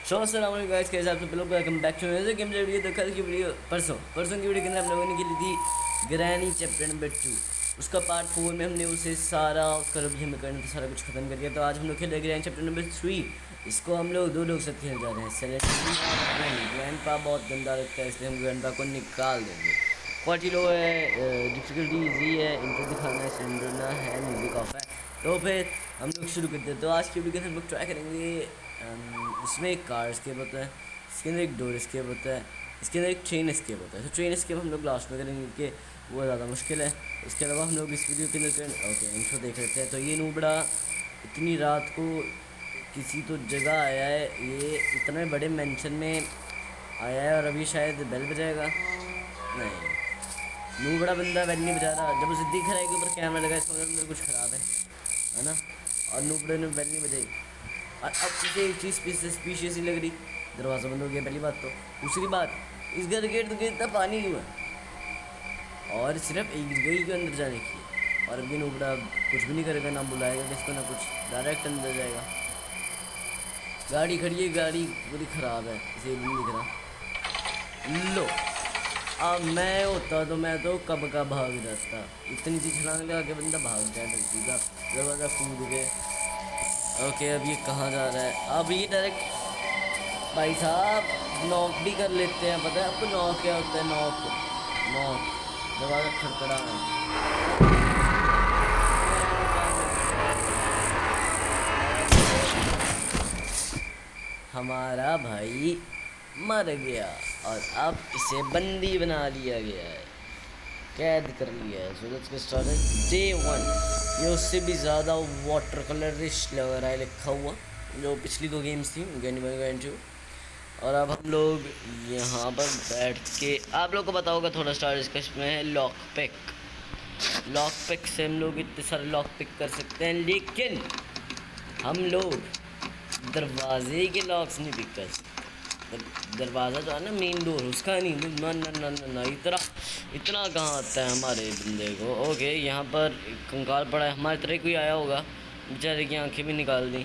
सो अस्सलाम वालेकुम गाइस, कैसे आप सब लोग। Welcome back to another game video. तो कल की वीडियो परसों की वीडियो के अंदर हम लोगों ने खेली थी ग्रैनी चैप्टर नंबर 2। उसका पार्ट 4 में हमने उसे सारा उसका जो भी हमें करना था सारा कुछ खत्म कर दिया। तो आज हम लोग खेल रहे ग्रैनी चैप्टर नंबर 3। इसको हम लोग दो लोग साथ खेलने जा रहे हैं, सेलेस्टिन और ग्रैंडपा। बहुत गंदा लगता है इसलिए हम ग्रैंडपा को निकाल देंगे। क्वालिटी लो है, डिफिकल्टी ईजी है, इंट्रो दिखाना है, सिलेंडरना है, म्यूजिक ऑफ है। तो फिर हम लोग शुरू करते हैं। तो आज की वीडियो में हम लोग ट्राई करेंगे। इसमें एक कार स्केप होता है, इसके अंदर एक डोर स्केप होता है, इसके अंदर एक ट्रेन स्केप होता है। तो ट्रेन स्केप हम लोग लास्ट में करेंगे क्योंकि वो ज़्यादा मुश्किल है। इसके अलावा हम लोग इस वीडियो के अंदर ओके इंट्रो देख लेते हैं। तो ये नूबड़ा इतनी रात को किसी तो जगह आया है, ये इतने बड़े मेंशन में आया है और अभी शायद बेल बजाएगा। नहीं, नू बड़ा बंदा बेल नहीं बजा रहा। जब उसे दिख रहा है कि ऊपर कैमरा लगा है, इसका मतलब अंदर कुछ ख़राब है ना। और नूबड़े ने बेल नहीं बजाई और अब मुझे एक चीज़ स्पीशियस ही लग रही। दरवाज़ा बंद हो गया पहली बात। तो दूसरी बात, इस घर गेट तो इतना पानी क्यों है और सिर्फ एक जगह के अंदर जाने की। और अब ये नूबड़ा कुछ भी नहीं करेगा, ना बुलाएगा किसको ना कुछ, डायरेक्ट अंदर जाएगा। गाड़ी खड़ी है, गाड़ी पूरी ख़राब है, इसे भी नहीं दिख रहा। लो, अब मैं होता तो मैं तो कब का भाग जाता। इतनी सी छलांग लगा के बंदा भाग जाए डरती का, दरवाज़ा कूद के। ओके, अब ये कहाँ जा रहा है? अब ये डायरेक्ट भाई साहब नॉक भी कर लेते हैं। पता है आपको नॉक क्या होता है? नॉक नॉक दरवाज़ा खड़खड़ा है। हमारा भाई मर गया और अब इसे बंदी बना लिया गया है, कैद कर लिया है। So let's get started. Day 1। ये उससे भी ज़्यादा वाटर कलरिश लग रहा है लिखा हुआ, जो पिछली दो गेम्स थी गेंटू। और अब हम लोग यहाँ पर बैठ के, आप लोग को पता होगा थोड़ा स्टार इसका, इसमें है लॉक पिक। लॉक पिक से हम लोग इतने सारे लॉक पिक कर सकते हैं, लेकिन हम लोग दरवाजे के लॉक्स नहीं पिक कर सकते। दरवाज़ा जो है ना मेन डोर, उसका नहीं। ना ना ना ना ना, इतना कहाँ आता है हमारे बंदे को। ओके, यहाँ पर कंकाल पड़ा है, हमारी तरह कोई आया होगा, बेचारे की आंखें भी निकाल दी।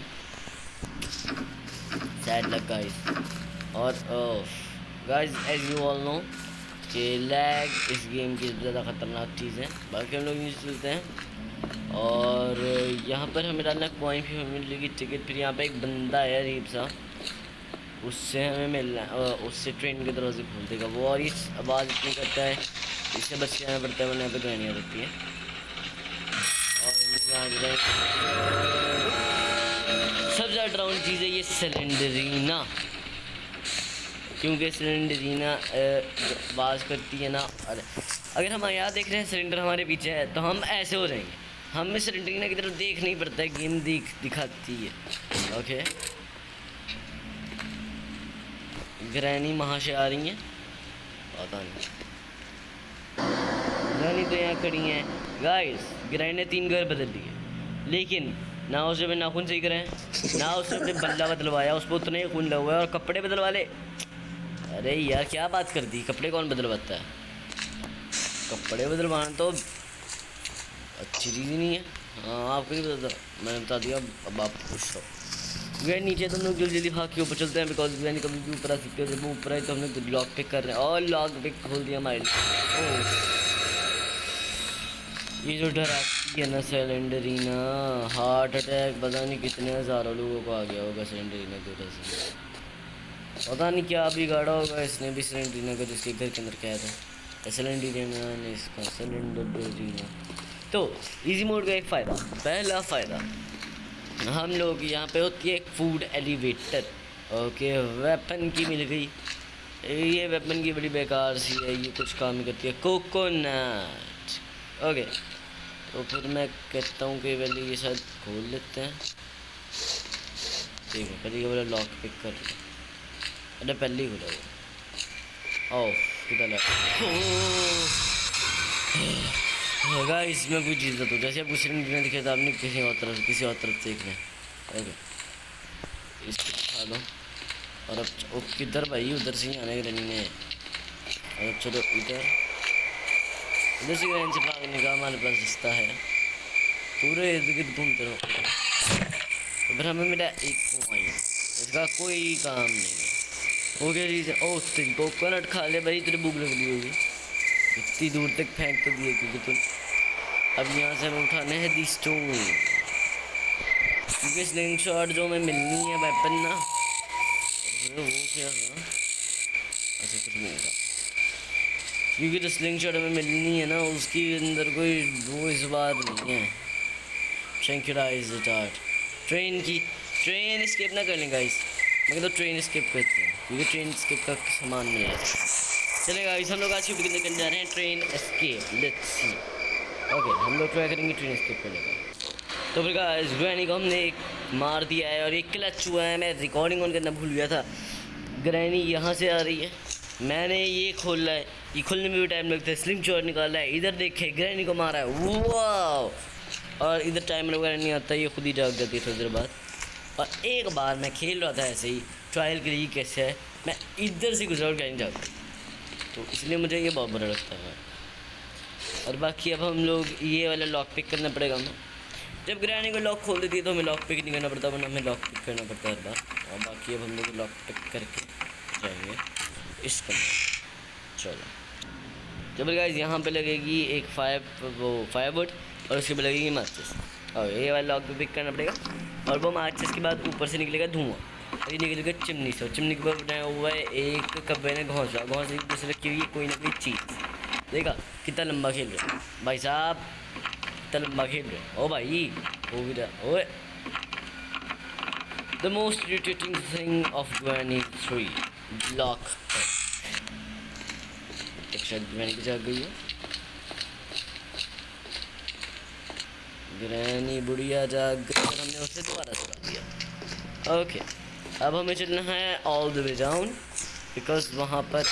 Sad luck guys. और guys as you all know कि लैग इस गेम की ज़्यादा ख़तरनाक चीज़ है। बाकी हम लोग नीचे चलते हैं और यहाँ पर हमें डालना कॉइन, फिर हमें मिलेगी टिकट। फिर यहाँ पर एक बंदा है अजीब सा, उससे हमें मिलना है, उससे ट्रेन के दरवाजे खोल देगा वो। और इस आवाज़ इतनी करता है, इससे बच के आना पड़ता है वरना यहाँ पर गाड़ियाँ रहती हैं। और सबसे ज़्यादा डरावनी चीज़ है ये सिलेंडरीना, क्योंकि सिलेंडरीना आवाज़ करती है ना। और अगर हम यहाँ देख रहे हैं सिलेंडर हमारे पीछे है तो हम ऐसे हो जाएंगे, हमें सिलेंडरीना की तरफ देख नहीं पड़ता है, गेम दिखाती है। ओके, ग्रैनी वहाँ से आ रही हैं, पता नहीं। ग्रैनी तो यहाँ खड़ी हैं गाइस। ग्रैनी ने 3 घर बदल लिए, लेकिन ना उसने अपने नाखून सही करे, ना उसने अपने बल्ला बदलवाया, उस पर उतने ही खून लगा हुआ है। और कपड़े बदलवा ले। अरे यार क्या बात कर दी, कपड़े कौन बदलवाता है? कपड़े बदलवाना तो अच्छी चीज़ ही नहीं है। हाँ, आपको नहीं पता था, मैंने बता दिया, अब आप खुश रहो। ग्रैनी नीचे तो हम लोग जल्दी भाग के ऊपर चलते हैं, बिकॉज ग्रैनी कभी भी ऊपर आ सकते हैं। जब वो ऊपर आए तो हम लोग लॉक पिक कर रहे हैं और लॉक पिक खोल दिया हमारे। ये जो डराती है ना सिलेंडरीना, हार्ट अटैक पता नहीं कितने हज़ारों लोगों को आ गया होगा सिलेंडरीना की वजह से। पता नहीं क्या बिगाड़ा होगा इसने भी सिलेंडरीना का, जिसके घर के अंदर कैद है सिलेंडरीना ने इसका सिलेंडरीना। तो इजी मोड का एक फ़ायदा, पहला फ़ायदा, हम लोग यहाँ पे होती है एक फूड एलिवेटर। ओके, वेपन की मिल गई। ये वेपन की बड़ी बेकार सी है, ये कुछ काम ही करती है। कोकोनट। ओके, तो फिर मैं कहता हूँ कि पहले ये शायद खोल लेते हैं। ठीक है, पहले ये वाला लॉक पिक कर लिया। अरे पहले ही खुला वो। ओह किधर है इसमें कोई चीज़ तो जैसे कुछ नहीं दिखे था, आपने किसी और तरफ देख लें। ओके, इसको उठा लो। और अब किधर भाई, उधर से ही आने के रनिंग है। और अब चलो इधर से ग्रैनी से भागने का हमारे पास रास्ता है, पूरे इर्द गिर्द घूमते रहो। तो फिर हमें मिला एक कॉइन। इसका कोई काम नहीं है। वो क्या चीज़ है? ओ तेरी कोकोनट खा ले भाई, तेरे भूख लग रही होगी। इतनी दूर तक फेंक तो दिए क्योंकि तुम। अब यहाँ से हमें उठाने हैं दी स्टोन, क्योंकि स्लिंग शॉट जो हमें मिलनी है वेपन ना, वो क्या था? अच्छा कुछ नहीं था, क्योंकि जो स्लिंग शॉट हमें मिलनी है ना उसकी अंदर कोई वो इस बार नहीं है। शंकराइज स्टार्ट ट्रेन की, ट्रेन स्किप ना कर लें गाइस। मैं तो ट्रेन स्किप करते हैं क्योंकि ट्रेन स्किप का सामान मिल रहा है। चलेगा गाइस, हम लोग आज शूट करने जा रहे हैं train escape. Let's see. Okay, हम लोग ट्राई करेंगे ट्रेन एस्केप करने का। तो फिर गाइस ग्रैनी को हमने एक मार दिया है और एक क्लच हुआ है। मैं रिकॉर्डिंग ऑन करना भूल गया था। ग्रैनी यहाँ से आ रही है, मैंने ये खोला है, ये खोलने में भी टाइम लगता है। स्लिंग शॉट निकाला है, इधर देखे ग्रैनी को मारा है, वाह। और इधर टाइमर वगैरह नहीं आता, ये खुद ही जाग जाती है थोड़ी देर बाद। और एक बार मैं खेल रहा था ऐसे ही ट्रायल के लिए, कैसे है मैं इधर से गुजरा और ग्रैनी जाग गई, तो इसलिए मुझे ये बहुत बुरा लगता है। और बाकी अब हम लोग ये वाला लॉक पिक करना पड़ेगा हमें। जब ग्रैनी को लॉक खोल देती है तो हमें लॉक पिक नहीं करना पड़ता, वरना हमें लॉक पिक करना पड़ता है हर बार। और बाकी अब हम लोग लॉक पिक करके जाएंगे इस कमरे। चलो जब गाइस यहाँ पे लगेगी एक फायरवुड और उसके पे लगेगी माचिस, और ये वाला लॉक भी पिक करना पड़ेगा। और वो माचिस के बाद ऊपर से निकलेगा धुआं, और ये निकलेगा चिमनी से। चिमनी के ऊपर बनाया हुआ है एक कब्बे ने घोंसला, घोंसले की दूसरे रखी हुई है कोई ना कोई चीज़। देखा कितना लंबा खेल रहे भाई साहब, कितना लंबा खेल रहे। ओ भाई हो भी रहा। ओए the most irritating thing of granny 3 lock. शायद ग्रैनी की जाग गई है। ग्रैनी बुढ़िया जाग गई और हमने उसे दोबारा सुला दिया। ओके, अब हमें चलना है all the way down, because वहाँ पर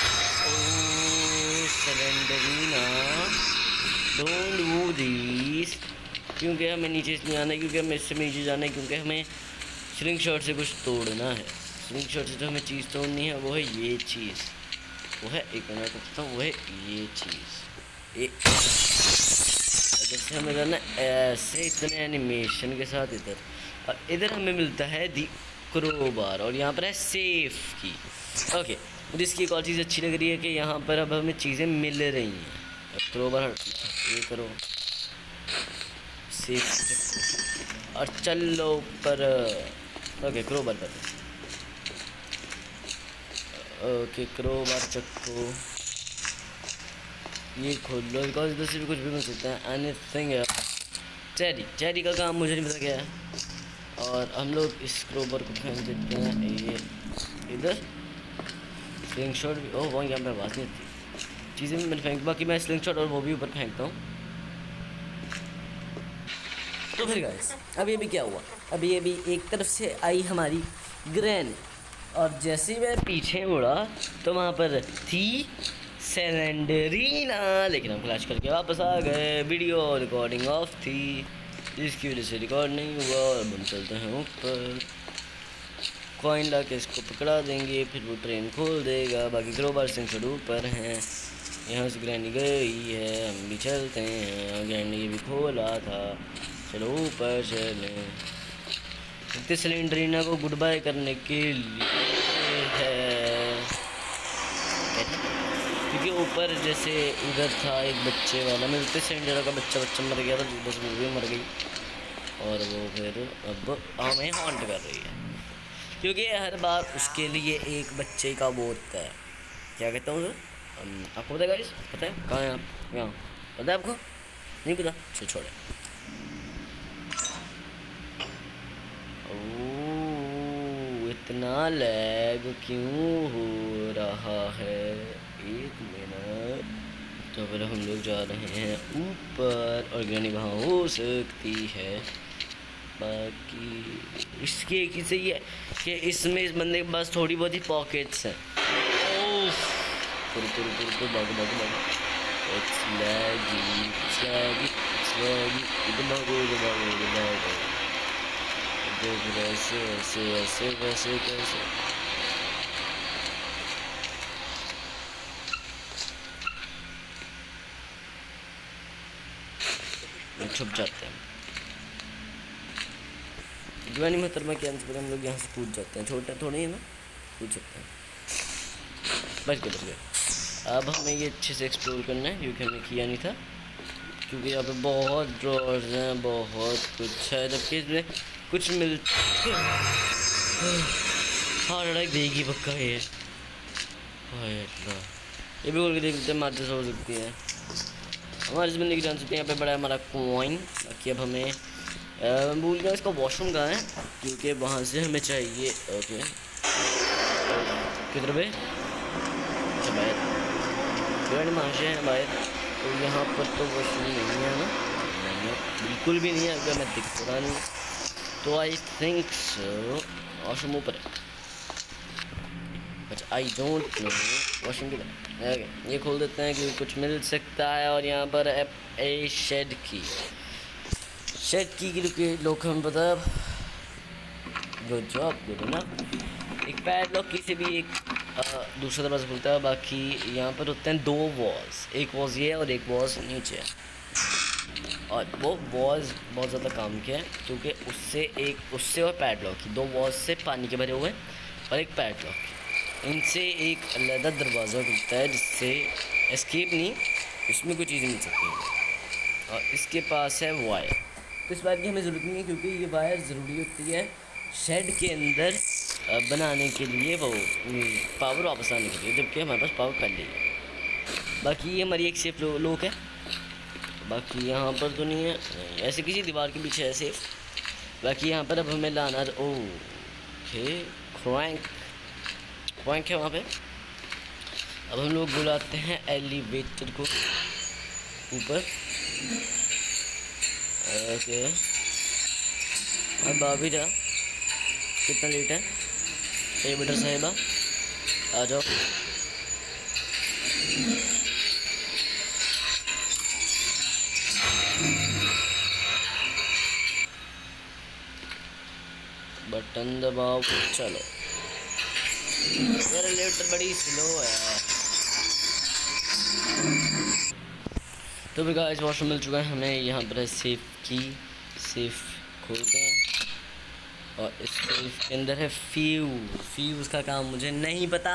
सिलेंडरीना डोंट डू दिस, क्योंकि हमें नीचे से नहीं आना है, क्योंकि हमें इससे नीचे जाना है, क्योंकि हमें स्लिंग शॉट से कुछ तोड़ना है। स्लिंग शॉट से जो हमें चीज़ तोड़नी है वो है ये चीज़, वो है एक मिनट तो वो है ये चीज़। जैसे हमें जाना ऐसे इतने एनिमेशन के साथ इधर, और इधर हमें मिलता है दी क्रोबार, और यहाँ पर है सेफ की। ओके, मुझे इसकी एक और चीज़ अच्छी लग रही है कि यहाँ पर अब हमें चीज़ें मिल रही हैं। क्रोबार ये करो सेफ और चल लो ऊपर। ओके क्रोबार पर, ओके क्रोबार चक्को, ये खोल लो, बिकॉज इधर से भी कुछ भी मिल सकता है। एनीथिंग है चेरी, चेरी का काम मुझे नहीं पता क्या है। और हम लोग इस क्रोबर को फेंक देते हैं ये इधर। स्लिंग शॉट भी, ओह वहाँ यहाँ पर आवाज़ नहीं आती, चीज़ें भी मैंने फेंक, बाकी मैं स्लिंग शॉट और वो भी ऊपर फेंकता हूँ। तो फिर गाइस अब ये भी क्या हुआ, अब ये भी एक तरफ से आई हमारी ग्रैनी, और जैसे ही मैं पीछे मुड़ा तो वहाँ पर थी सिलेंडरीना, लेकिन हम क्लैश करके वापस आ गए। वीडियो रिकॉर्डिंग ऑफ थी, जिसकी वजह से रिकॉर्ड नहीं हुआ। और हम चलते हैं ऊपर, कॉइन ला के इसको पकड़ा देंगे, फिर वो ट्रेन खोल देगा। बाकी क्रोबार से ऊपर हैं, यहाँ से ग्रैनी गई है, हम भी चलते हैं। ग्रैनी भी खोला था, चलो ऊपर चलें। इतने सिलेंडरीना को गुड बाय करने के लिए है, क्योंकि ऊपर जैसे उधर था एक बच्चे वाला, मिलते सिलेंडर का बच्चा मर गया था, बस वो भी मर गई, और वो फिर अब हमें हॉन्ट कर रही है, क्योंकि हर बार उसके लिए एक बच्चे का वो होता है। क्या कहता हूँ सर, आपको पता है गाइस? पता है कहाँ है आप? यहाँ पता है आपको? नहीं पता? चल छोड़े। ओह इतना लैग क्यों हो रहा है, एक मिनट। तो फिर हम लोग जा रहे हैं ऊपर, और ग्रैनी वहाँ हो सकती है। बाकी इसकी एक ही सही है कि इसमें इस बंदे के पास थोड़ी बहुत ही पॉकेट्स हैं। ओह पुर भागो इट्स लैगी ऐसे कैसे छुप जाते हैं। दीवानी मोहतरमा के आंसर पर हम लोग यहाँ से कूद जाते हैं, छोटा थोड़ी है ना, कूद सकते हैं। बच गए। अब हमें ये अच्छे से एक्सप्लोर करना है क्योंकि हमने किया नहीं था, क्योंकि यहाँ पे बहुत ड्रॉर्स हैं, बहुत कुछ है, जबकि इसमें कुछ मिलता हाँ लड़ाई देगी पक्का ये भी बोल के देखते हैं, मारते हो सकती है हमारी ज़िंदगी की जान सकते हैं। यहाँ पे बड़ा है हमारा कॉइन। बाकी अब हमें भूल गया इसका वॉशरूम कहाँ है, क्योंकि वहाँ से हमें चाहिए। ओके किधर पे, अच्छा बाहर माशे हैं बाहर, तो यहाँ पर तो वॉशरूम नहीं है ना, बिल्कुल भी नहीं है, अगर मैं दिख रहा नहीं तो आई थिंक सो वॉशरूम ऊपर है, but I don't know washroom किधर है। ये खोल देते हैं क्योंकि कुछ मिल सकता है। और यहाँ पर ए शेड की लोग हमें पता है, गुड जॉब गुड ना। एक पैडलॉक की से भी एक दूसरा दरवाज़ा खुलता है। बाकी यहाँ पर होते हैं 2 वॉल्स, एक वॉज ये और एक वॉज नीचे, और वो वॉज बहुत ज़्यादा काम किया है क्योंकि उससे और पैडलॉक की 2 वॉल्स से पानी के भरे हुए और एक पैडलॉक, इनसे एक अलग दरवाज़ा खुलता है जिससे एस्केप नहीं, इसमें कोई चीज़ मिल सकती है। और इसके पास है वायर, तो इस बात की हमें ज़रूरत नहीं है क्योंकि ये वायर ज़रूरी होती है शेड के अंदर बनाने के लिए, वो पावर वापस आने के लिए, जबकि हमारे पास पावर पहले ही है। बाकी ये हमारी एक सेफ लोक है, बाकी यहाँ पर तो नहीं है, ऐसे किसी दीवार के पीछे है सेफ। बाकी यहाँ पर अब हमें लाना, ओके क्रैंक है वहाँ पे। अब हम लोग बुलाते हैं एलिवेटर को ऊपर। ओके अब भाभी जा, कितना लेट है एलिवेटर साहिबा, आ जाओ। बटन दबाओ, चलो। यार एलिवेटर बड़ी स्लो है। तो भी गाइस वॉशरूम मिल चुका है हमें, यहाँ पर सेफ खोलते हैं और इस सेफ के अंदर है फ्यूज़ का काम मुझे नहीं पता।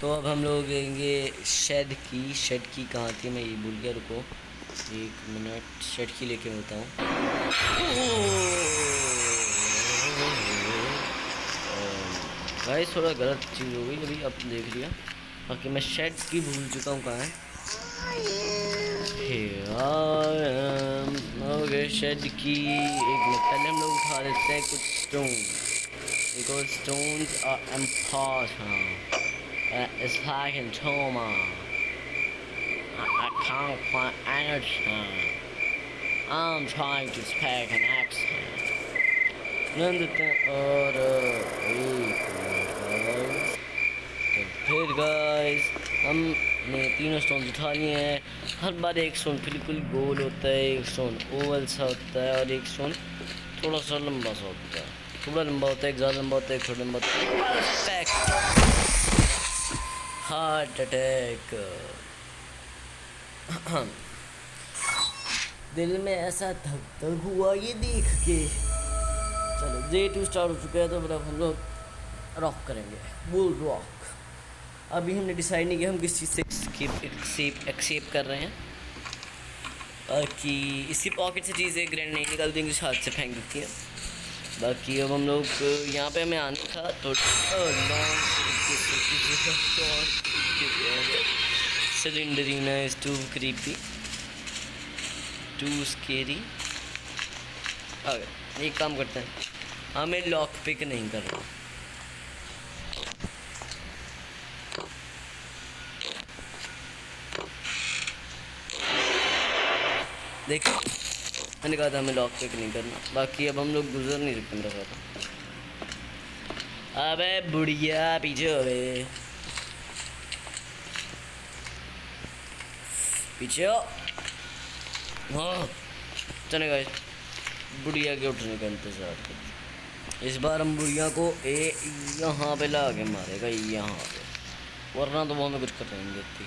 तो अब हम लोग लेंगे शेड की कहाँ थी, मैं ये भूल गया, रुको 1 मिनट, शेड की लेके मिलता हूँ। गाइस थोड़ा गलत चीज़ हो गई अभी, अब देख लिया। बाकी मैं शेड की भूल चुका हूँ कहाँ है। ओके शेड की एक मिनट पहले हम लोग उठा देते हैं कुछ stone, because stones are important. It's like in Toma. I can't find anything. I'm trying to speak an accent. और फिर गाइस हमने 3 स्टोन उठा लिए हैं। हर बार एक स्टोन बिल्कुल गोल होता है, एक स्टोन ओवल सा होता है और एक स्टोन थोड़ा सा लंबा सा होता है, थोड़ा लंबा होता है, एक ज़्यादा लंबा होता है, एक थोड़ा लंबा होता है। Perfect heart attack. दिल में ऐसा धक धक हुआ ये देख के। चलो Day 2 स्टार्ट हो चुका है, तो मतलब हम लोग रॉक करेंगे, बुल रॉक। अभी हमने डिसाइड नहीं किया हम किस चीज़ से एक्सेप्ट कर रहे हैं, कि इसकी पॉकेट से चीज़ें ग्रैंड नहीं निकलती, इंग्लिश हाथ से फेंक देती है। बाकी अब हम लोग यहाँ पे हमें आना था तो सिलेंडरीना is too creepy too scary. एक काम करते हैं, हमें लॉक पिक नहीं करना। देखो मैंने कहा था हमें लॉक पिक नहीं करना। बाकी अब हम लोग गुजर नहीं सकते मेरा साथ। अबे बुढ़िया पीछे हो गए, पीछे हो। हाँ चले गए, बुढ़िया के उठने का इंतज़ार करते। इस बार हम बुढ़िया को यहाँ पे ला के मारेगा, यहाँ पे, वरना तो वो हमें कुछ कर नहीं देती।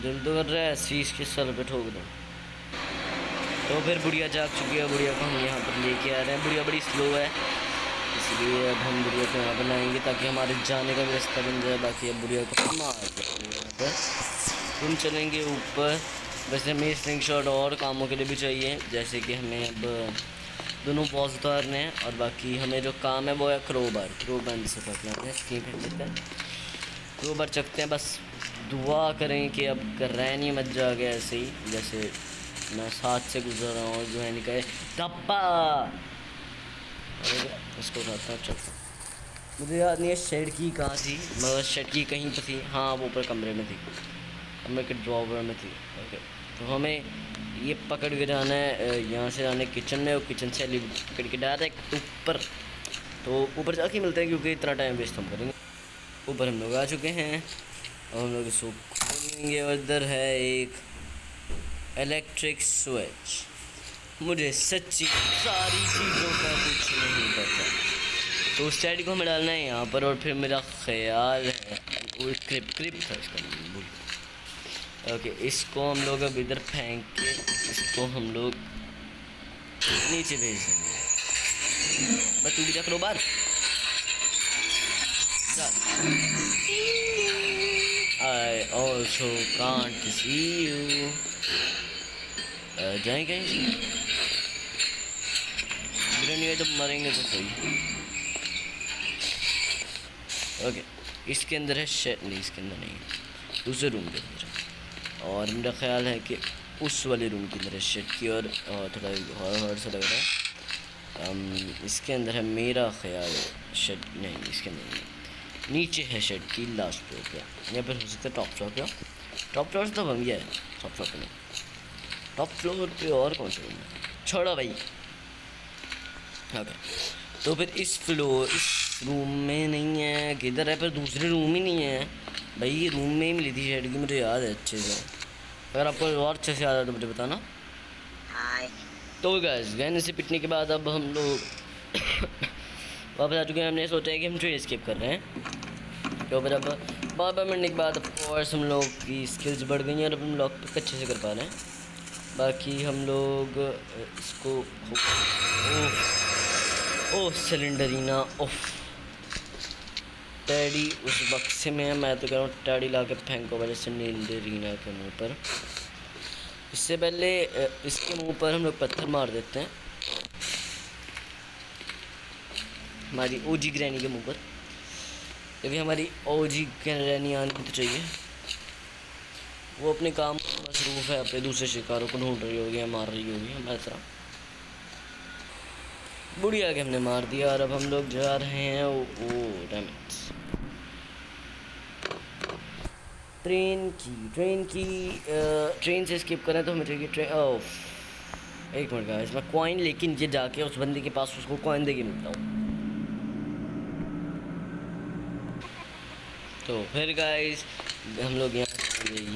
दिल तो कर रहा है शीश के सर पे ठोक दो। तो फिर बुढ़िया जाग चुकी है, बुढ़िया को हम यहाँ पर लेके आ रहे हैं। बुढ़िया बड़ी स्लो है इसलिए अब हम बुढ़िया को यहाँ बनाएंगे ताकि हमारे जाने का भी रास्ता बन जाए। बाकी अब बुढ़िया को मार देंगे यहाँ पर, हम चलेंगे ऊपर। वैसे हमें स्लिंग शॉट और कामों के लिए भी चाहिए, जैसे कि हमें अब दोनों बॉस उतारने हैं, और बाकी हमें जो काम है वो है क्रोबार से पकड़ना है। स्कीम फेंक देते हैं, क्रोबार चकते हैं। बस दुआ करें कि अब करैनी मत जा गया ऐसे ही जैसे मैं साथ से गुजर रहा हूँ। जो है निकाय टप्पा इसको उठाता हूँ। चलता मुझे याद नहीं है शेड की कहाँ थी, मगर शेड की कहीं पर थी। हाँ वो ऊपर कमरे में थी, कमरे के ड्रॉवर में थी। ओके, तो हमें ये पकड़ के जाना है, यहाँ से जाना है किचन में, और किचन से पकड़ के डायरेक्ट ऊपर। तो ऊपर जाके मिलते हैं क्योंकि इतना टाइम वेस्ट हम करेंगे। ऊपर हम लोग आ चुके हैं और हम लोग इसको खोलेंगे, और इधर है एक इलेक्ट्रिक स्विच। मुझे सच्ची सारी चीज़ों का कुछ नहीं पता, तो उस साइड को हमें डालना है यहाँ पर। और फिर मेरा ख्याल है वो क्रिप था इसका नाम। ओके, इसको हम लोग अब इधर फेंक के इसको हम लोग नीचे भेज देंगे। बस तू भी जा crowbar. I also can't see you. जाएं कहीं से? नहीं तो मरेंगे तो सही। ओके, इसके अंदर है शेड, नहीं इसके अंदर नहीं है, दूसरे रूम के अंदर। और मेरा ख्याल है कि उस वाले रूम के अंदर है शेड की, और थोड़ा हॉरर सा लग रहा है। इसके अंदर है मेरा ख्याल शेड, नहीं इसके अंदर नहीं, नीचे है शेड की लास्ट फ्लोर पे, या फिर हो सकता है टॉप फ्लोर पे। टॉप फ्लोर से तो हम गया है, टॉप फ्लोर पे नहीं, टॉप फ्लोर पे और कौन सा रूम है, छोड़ो भाई। ओके, तो फिर इस रूम में नहीं है, किधर है? फिर दूसरे रूम ही नहीं है भाई, ये रूम में ही मिली थी शेड की, मुझे याद है अच्छे से। अगर आपको और अच्छे से याद है तो मुझे बताना। तो गाइस गहने से पिटने के बाद अब हम लोग वापस आ चुके हैं। हमने सोचा है कि हम ट्रेन एस्केप कर रहे हैं, तो फिर अब 12 मिनट के बाद ऑफकोर्स हम लोग की स्किल्स बढ़ गई हैं और अब हम लॉक पिक अच्छे से कर पा रहे हैं। बाकी हम लोग इसको ओह सिलेंडरीना, ओफ टैडी उस बक्से में है। मैं तो कह रहा हूँ टैडी ला के फेंको वजह से सिलेंडरीना के मुँह पर। इससे पहले इसके मुंह पर हम लोग पत्थर मार देते हैं, हमारी ओजी ग्रैनी के मुंह पर। अभी हमारी ओजी ग्रैनी आनी तो चाहिए, वो अपने काम मसरूफ़ है, अपने दूसरे शिकारों को ढूंढ रही होगी या मार रही होगी हमारी तरह। बुढ़िया के हमने मार दिया और अब हम लोग जा रहे हैं ओ डैमेज ट्रेन से स्किप करें तो हमें चाहिए एक मिनट का इसमें कॉइन, लेकिन ये जाके उस बंदे के पास उसको कॉइन दे के मिलता हूँ। तो फिर गाइस हम लोग यहाँ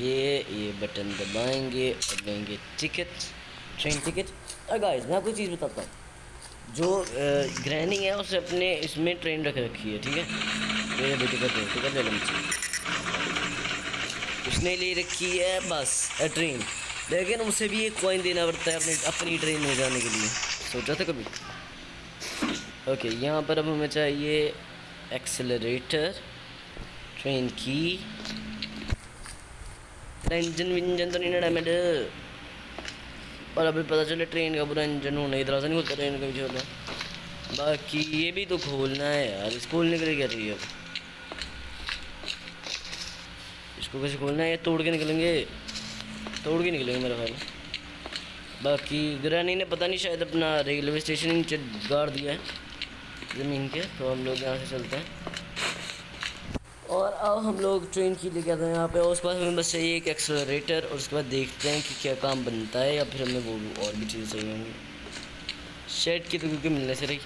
ये बटन दबाएंगे और लेंगे ट्रेन टिकट। और गाइस मैं आपको चीज़ बताता हूँ, जो ग्रैनी है उसने अपने इसमें ट्रेन रख रखी है, ठीक है, मेरे टिकट ले लो, उसने ले रखी है बस ट्रेन, लेकिन उसे भी एक कॉइन देना पड़ता है अपनी ट्रेन में जाने के लिए। सोचा था कभी? ओके, यहाँ पर अब हमें चाहिए एक्सेलरेटर, ट्रेन की, इंजन विंजन तो नहीं ना डैमेज, और अभी पता चले ट्रेन का पूरा इंजन होना इधर से नहीं होता, ट्रेन का भी होता है। बाकी ये भी तो खोलना है यार, इसको खोलने के लिए क्या चाहिए? अब इसको कैसे खोलना है? ये तोड़ के निकलेंगे मेरा ख्याल। बाकी ग्रैनी ने पता नहीं शायद अपना रेलवे स्टेशन नीचे गाड़ दिया है ज़मीन के, तो हम लोग यहाँ से चलते हैं। और अब हम लोग ट्रेन की लेके आते हैं यहाँ पे, और उसके बाद हमें बस चाहिए एक एक्सेलरेटर, और उसके बाद देखते हैं कि क्या काम बनता है, या फिर हमें वो और भी चीज़ें चाहिए होंगी। शेड की तो क्योंकि मिलने से रही,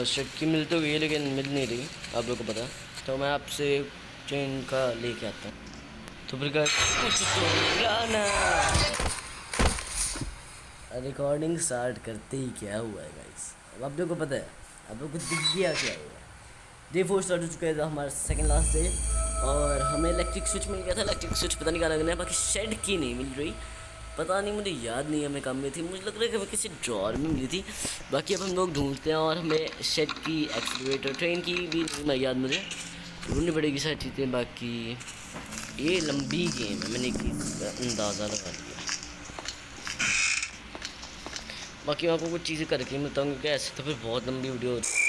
शेड की मिल तो गई लेकिन मिल नहीं रही, आप लोग को पता। तो मैं आपसे ट्रेन का लेके आता हूँ। तो फिर कुछ तो गाना रिकॉर्डिंग स्टार्ट करते ही क्या हुआ है गाइस, अब आप लोग को पता है, आप लोग को दिख गया क्या हुआ है। डे 4 स्टार्ट हो चुका है, हमारा सेकंड लास्ट डे, और हमें इलेक्ट्रिक स्विच मिल गया था। इलेक्ट्रिक स्विच पता नहीं क्या लगना है, बाकी शेड की नहीं मिल रही, पता नहीं, मुझे याद नहीं है मैं काम में थी, मुझे लग रहा है कि मैं किसी ड्रॉर में मिली थी। बाकी अब हम लोग ढूंढते हैं और हमें शेड की, एक्सीलरेटर, ट्रेन की भी नहीं याद, मुझे ढूंढनी पड़ेगी सारी चीज़ें। बाकी ये लंबी गेम है, मैंने एक अंदाज़ा लगा लिया। बाकी मैं आपको कुछ चीज़ें करके मिलता हूँ, क्योंकि ऐसे तो फिर बहुत लंबी वीडियो होती है।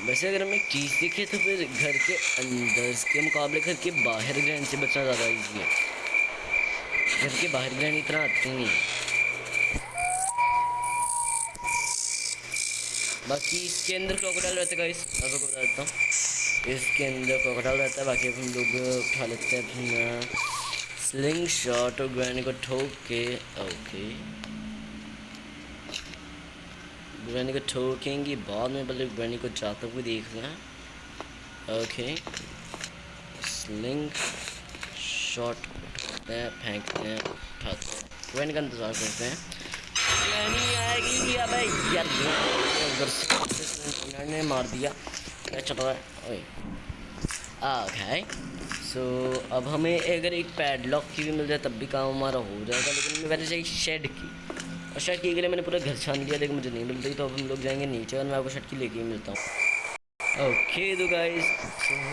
वैसे अगर हम एक चीज़ देखें तो फिर घर के अंदर के मुकाबले घर के बाहर ग्रहण से बचना ज़्यादा ईजी है। घर के बाहर ग्रहण इतना आते नहीं है। बाकी इसके अंदर क्रोकोडाइल रहता है गाइस, मैं आपको बता देता हूँ, इसके अंदर क्रोकोडाइल रहता है। बाकी अब हम लोग उठा लेते हैं अपना स्लिंग शॉट और ग्रैनी को ठोक के, ओके ग्रैनी को ठोकेंगे बाद में, पहले ग्रैनी को जाते हुए देख लें। ओके स्लिंग शॉट उठाते हैं, फेंकते हैं, उठाते हैं, ग्रैनी का इंतज़ार करते हैं। ग्रैनी आएगी या भाई यार, उधर से ने मार दिया, क्या चल रहा है। ओए ओके सो अब हमें अगर एक पैडलॉक की भी मिल जाए तब भी काम हमारा हो जाएगा, लेकिन हमें पहले चाहिए शेड की, और शेड की के लिए मैंने पूरा घर छान लिया लेकिन मुझे नहीं मिल रही, तो अब हम लोग जाएंगे नीचे और मैं आपको शेड की लेके ही मिलता हूँ। ओके तो गाइस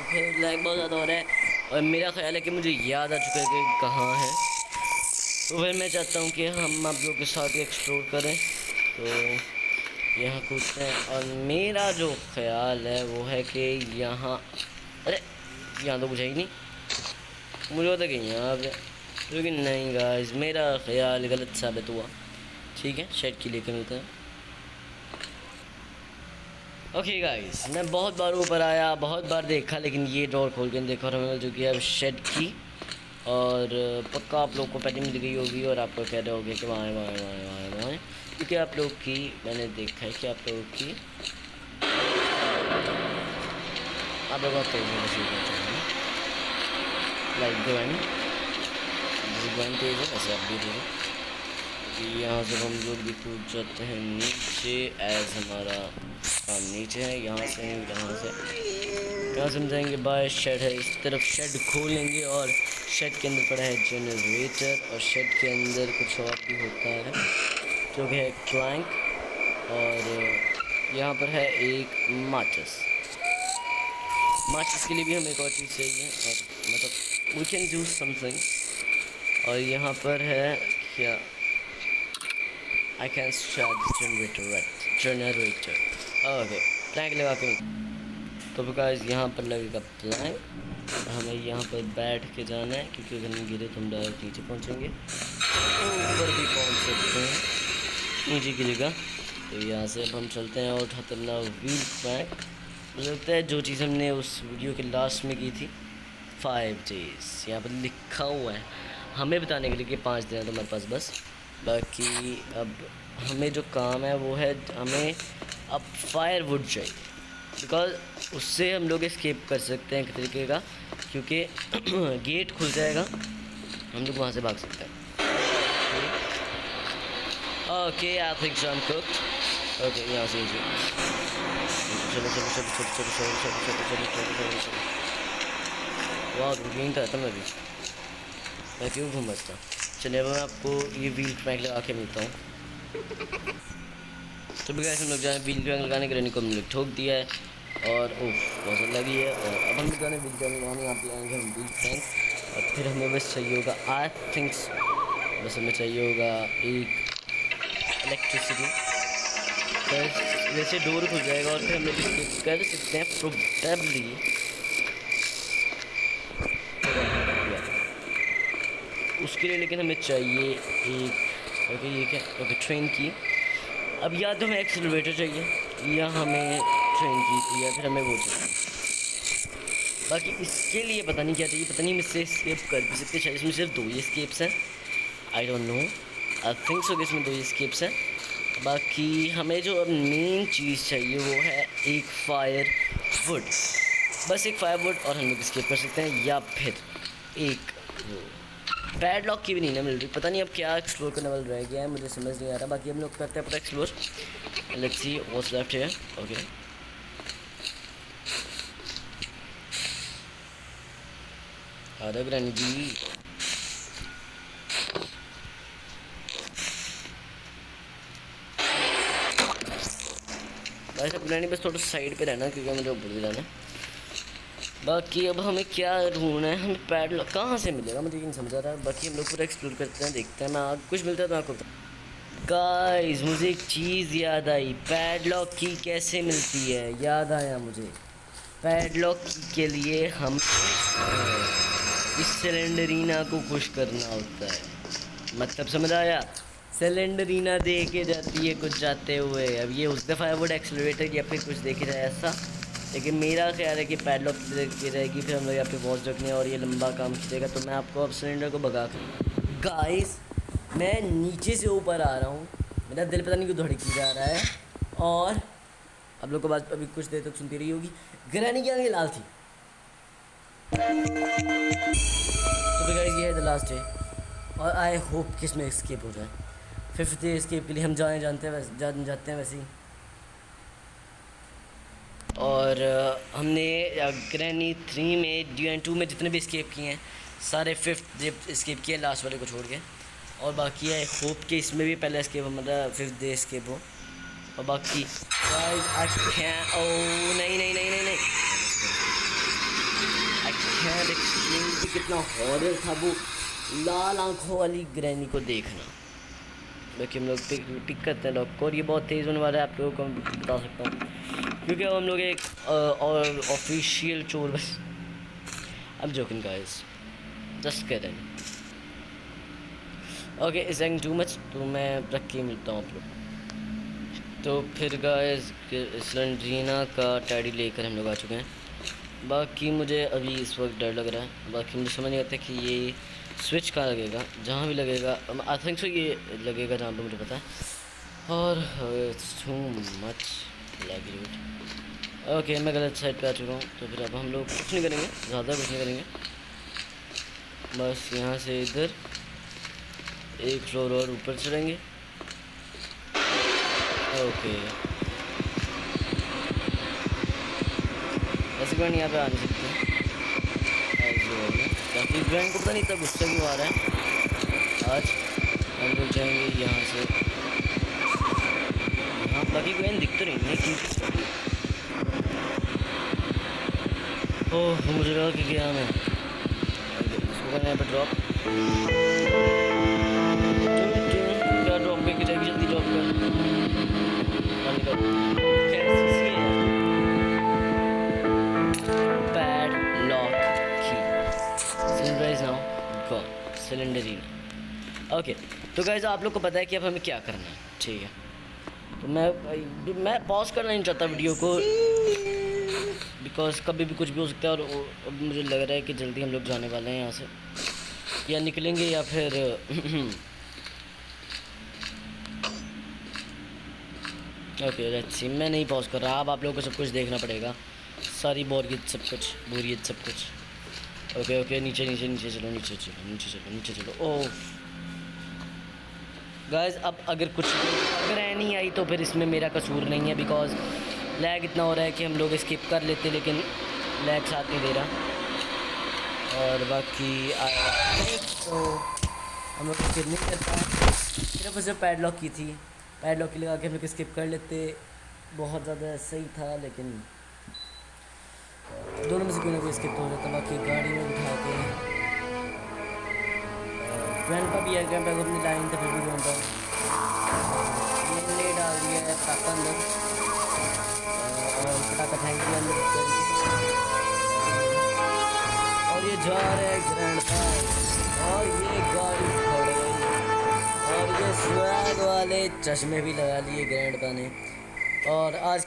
फिर लाइक बहुत ज़्यादा हो रहा है और मेरा ख्याल है कि मुझे याद आ चुका है कि कहाँ है, तो फिर मैं चाहता हूँ कि हम आप लोग के साथ एक्सप्लोर करें। तो यहाँ कूदते हैं और मेरा जो ख्याल है वो है कि यहाँ, अरे यहाँ तो बुझाई नहीं, मुझे पता कि यहाँ पे, लेकिन नहीं गाइस मेरा ख्याल गलत साबित हुआ। ठीक है शेड की लेके मिलते हैं। ओके गाइस मैं बहुत बार ऊपर आया, बहुत बार देखा, लेकिन ये डोर खोल के देखा और हमें मिल चुकी है अब शेड की, और पक्का आप लोग को पहले मिल गई होगी और आपको कह रहे होगे कि वहाँ वहाँ वहाँ वहाँ वहाँ, क्योंकि आप लोग की मैंने देखा है कि आप लोगों की आप लोग लाइक ग्रैंड तेज है, ऐसे आप भी देखो। यहाँ से हम लोग भी कूद जाते हैं नीचे, एज हमारा काम नीचे है। यहाँ से हम जाएंगे बाय शेड है, इस तरफ शेड खोलेंगे और शेड के अंदर पड़ा है जनरेटर, और शेड के अंदर कुछ और भी होता है जो कि है क्लैंक, और यहाँ पर है एक माचिस के लिए भी हमें एक और चीज़ चाहिए, और मतलब वी कैन डू समथिंग। और यहाँ पर है क्या, I can start generator okay plank लगा के, तो बिकॉज यहाँ पर लगेगा प्लैंक, हमें यहाँ पर बैठ के जाना है, क्योंकि अगर नहीं गिरे तो हम डायरेक्ट नीचे पहुँचेंगे, ऊपर भी पहुँच सकते हैं, नीचे गिरेगा। तो यहाँ से अब हम चलते हैं और उठाते अपना व्हील क्रैंक। मुझे लगता है जो चीज़ हमने उस वीडियो के लास्ट में की थी 5 days, यहाँ पर लिखा हुआ है हमें बताने के लिए कि 5 दिन है तुम्हारे पास बस। बाकी अब हमें जो काम है वो है, हमें अब फायरवुड चाहिए, बिकॉज उससे हम लोग एस्केप कर सकते हैं एक तरीके का, क्योंकि गेट खुल जाएगा, हम लोग वहाँ से भाग सकते हैं। Okay I think so I am cooked. Okay यहाँ से चलो चलो चलो चलो चलो चलो चलो चलो चलो चलो चलो, वाह गेम का था मैं क्यों घूम बचता। चलिए अब मैं आपको ये व्हील क्रैंक लगा के मिलता हूँ। तो भी हम लोग जाए व्हील क्रैंक लगाने के लिए को हम लोग ठोक दिया है, और ओह बहुत लगी है, और अब हम जाने व्हील क्रैंक लगाने यहाँ पे आएंगे हम व्हील क्रैंक, और फिर हमें बस चाहिए होगा आई थिंक्स, बस हमें चाहिए होगा एक इलेक्ट्रिसिटी, वैसे डोर खुल जाएगा और फिर हम लोग इसको कर सकते हैं प्रोबेबली। उसके लिए लेकिन हमें चाहिए एक, ओके ये क्या, ओके ट्रेन की। अब या तो हमें एक्सीलरेटर चाहिए या हमें ट्रेन की, या फिर हमें वो चाहिए। बाकी इसके लिए पता नहीं क्या चाहिए, पता नहीं हम इससे स्केप कर भी सकते, शायद इसमें सिर्फ 2 ही स्केप्स हैं, I don't know, I think so कि इसमें 2 ही स्केप्स हैं। बाकी हमें जो अब मेन चीज़ चाहिए वो है एक फायर वुड, बस एक फायर वुड, और हम लोग स्केप कर सकते हैं, या फिर एक वो पैडलॉक की भी नहीं ना मिल रही, पता नहीं अब क्या एक्सप्लोर करने वाला रह गया है, मुझे समझ नहीं आ रहा। बाकी हम लोग करते हैं पूरा explore, let's see what's left here. Okay आधा ग्रैनी जी, ऐसा प्लान बस थोड़ा साइड पे रहना क्योंकि मुझे ऊपर भी जाना है। बाकी अब हमें क्या ढूंढना है, हमें पैडलॉक कहाँ से मिलेगा मुझे नहीं समझ आ रहा है। बाकी हम लोग पूरा एक्सप्लोर करते हैं, देखते हैं। मैं कुछ मिलता है तो आपको गाइस मुझे एक चीज़ याद आई, पैडलॉक की कैसे मिलती है, याद आया मुझे। पैडलॉक के लिए हम इस सिलेंडरीना को खुश करना होता है, मतलब समझ आया। सिलेंडरीना दे के जाती है कुछ जाते हुए। अब ये उस दफ़ा वुड एक्सलरेटर या फिर कुछ देखे जाए ऐसा, लेकिन मेरा ख्याल है कि पैडलॉक की रहेगी। फिर हम लोग यहाँ पे वॉच रखने और ये लंबा काम खींचेगा। तो मैं आपको अब सिलेंडर को भगा कर गाइस मैं नीचे से ऊपर आ रहा हूँ, मेरा दिल पता नहीं क्यों धड़की जा रहा है। और आप लोग को बात अभी कुछ देर तक सुनती रही होगी। ग्रैनी की आंखें लाल थी। तो गाइस ये है द लास्ट डे और आई होप कि इसमें एस्केप हो जाए। 5th डे एस्केप के लिए हम जाते हैं वैसे ही। और हमने ग्रैनी 3 में ड्यून 2 में जितने भी एस्केप किए हैं सारे 5th डे एस्केप किए, लास्ट वाले को छोड़ के। और बाकी आई होप कि इसमें भी पहले एस्केप हमारा 5th डे एस्केप हो। और बाकी ओ नहीं नहीं नहीं नहीं नहीं कि कितना हॉरर था वो लाल आंखों वाली ग्रैनी को देखना। बाकी हम लोग पिक करते हैं लॉक को, और ये बहुत तेज़ होने वाला है, आप लोगों को मैं बता सकता हूँ क्योंकि अब हम लोग एक और ऑफिशियल चोर बस। अब joking guys, just kidding. Okay is Ang too much, तो मैं रख के मिलता हूँ आप लोग। तो फिर गाइस सिलेंड्रीना का टैडी लेकर हम लोग आ चुके हैं। बाकी मुझे अभी इस वक्त डर लग रहा है। बाकी मुझे समझ नहीं आता कि ये स्विच कहाँ लगेगा, जहाँ भी लगेगा आई थिंक सो ये लगेगा जहाँ पे मुझे पता है। और टू मच लैग। ओके मैं गलत साइड पे आ चुका हूँ। तो फिर अब हम लोग कुछ नहीं करेंगे, ज़्यादा कुछ नहीं करेंगे, बस यहाँ से इधर एक फ्लोर और ऊपर चढ़ेंगे। ओके ऐसे ग्रैंड यहाँ पे आ नहीं सकते बाकी ग्रैंड को पता नहीं इतना गुस्सा क्यों आ रहा है। आज हम लोग जाएंगे यहाँ से यहाँ, बाकी ग्रैंड दिख तो नहीं है क्योंकि ओह मुझे लगा कि गया मैं इसको करना यहाँ पर ड्रॉप। क्या ड्रॉप करके जाएगी, जल्दी ड्रॉप कर। सिलेंडरीना। ओके तो गाइस आप लोग को पता है कि अब हमें क्या करना है, ठीक है। तो मैं पॉज करना नहीं चाहता वीडियो को बिकॉज कभी भी कुछ भी हो सकता है। और अब मुझे लग रहा है कि जल्दी हम लोग जाने वाले हैं यहाँ से, या निकलेंगे या फिर ओके लेट्स सी। मैं नहीं पॉज कर रहा, अब आप लोगों को सब कुछ देखना पड़ेगा, सारी बोरियत सब कुछ। ओके ओके नीचे चलो। ओह गाइस अब अगर कुछ नहीं आई तो फिर इसमें मेरा कसूर नहीं है बिकॉज लैग इतना हो रहा है कि हम लोग स्किप कर लेते लेकिन लैग साथ नहीं दे रहा। और बाकी तो हम लोग स्किप नहीं कर पाए, सिर्फ उसे पैडलॉक की थी, पैडलॉक की लगा के हम लोग स्किप कर लेते, बहुत ज़्यादा सही था। लेकिन दोनों में से कोई ना कोई स्किप हो जाता। बाकी गाड़ी में बिठा के ग्रैंडपा भी है, ग्रैंडपा को अपनी लाइन तो फिर भी ढूंढता हूँ। डाल दिया है पटाखा अंदर और पटाखा फेंक दिया अंदर और ये जा रहे हैं ग्रैंडपा और ये गाड़ी खड़ गई और ये स्वैग वाले चश्मे भी लगा लिए ग्रैंडपा ने। और आज